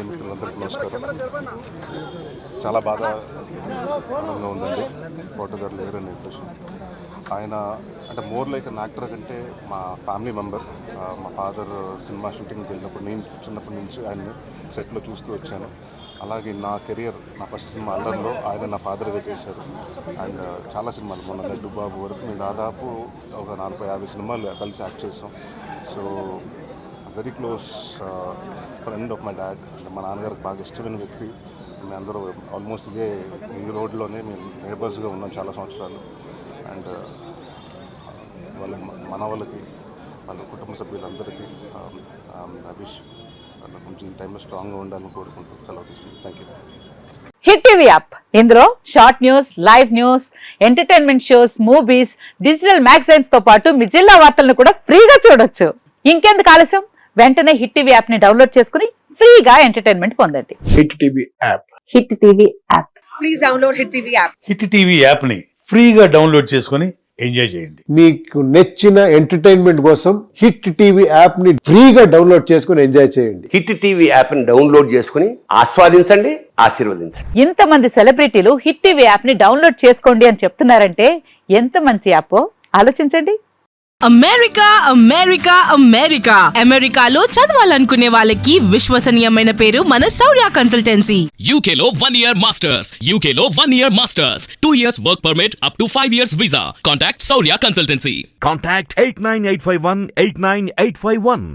Media మిత్రులందరికీ నమస్కారం. చాలా ఆనందంగా ఉందండి కోట గారు లేరని ఇంప్రెషన్. ఆయన అంటే మోర్ లైక్ అన్ యాక్టర్ కంటే మా ఫ్యామిలీ మెంబర్. మా ఫాదర్ సినిమా షూటింగ్కి వెళ్ళినప్పుడు నేను చిన్నప్పటి నుంచి ఆయన్ని సెట్లో చూస్తూ వచ్చాను. అలాగే నా కెరియర్, నా ఫస్ట్ సినిమా అల్లర్లో ఆయన నా ఫాదర్గా చేశారు. అండ్ చాలా సినిమాలు, మొన్న లడ్డు బాబు వరకు మేము దాదాపు ఒక 40-50 సినిమాలు కలిసి యాక్ట్ చేసాం. So very close friend of my dad. అంటే మా నాన్నగారికి బాగా ఇష్టమైన వ్యక్తి. మేము అందరూ ఆల్మోస్ట్ ఈ రోడ్లోనే మేము నేబర్స్గా ఉన్నాం చాలా సంవత్సరాలు. అండ్ వాళ్ళ మనవాళ్ళకి, వాళ్ళ కుటుంబ సభ్యులందరికీ ఐ విష్ వాళ్ళ కొంచెం ఈ టైంలో స్ట్రాంగ్గా ఉండాలని కోరుకుంటూ సెలవు తీసుకుంటాం. Thank you. Hit TV app, ఇందులో short news, live news, entertainment shows, movies, digital magazines తో పాటు మీ జిల్లా వార్తలను కూడా ఫ్రీగా చూడొచ్చు. ఇంకెందుకు ఆలస్యం, వెంటనే హిట్ టీవీ యాప్ ని డౌన్లోడ్ చేసుకుని ఫ్రీగా ఎంటర్టైన్మెంట్ పొందండి. Hit TV app. Hit TV app. Please download hit TV app. Hit TV app ని ఫ్రీగా డౌన్లోడ్ చేసుకొని ఎంజాయ్ చేయండి. మీకు నచ్చిన ఎంటర్టైన్మెంట్ కోసం హిట్ టీవీ యాప్ ని ఫ్రీగా డౌన్లోడ్ చేసుకొని ఎంజాయ్ చేయండి. హిట్ టీవీ యాప్ ని డౌన్లోడ్ చేసుకుని ఆస్వాదించండి, ఆశీర్వదించండి. ఇంతమంది సెలబ్రిటీలు హిట్ టీవీ యాప్ ని డౌన్లోడ్ చేసుకోండి అని చెప్తున్నారంటే ఎంత మంచి యాప్ ఆలోచించండి. అమెరికా అమెరికా అమెరికా అమెరికాలో చదవాలనుకునే వాళ్ళకి విశ్వసనీయమైన పేరు మన శౌర్య కన్సల్టెన్సీ. UK లో 1 year masters, UK లో 1 year masters, 2 years work permit up to 5 years visa. Contact Saurya Consultancy. Contact 89851 89851.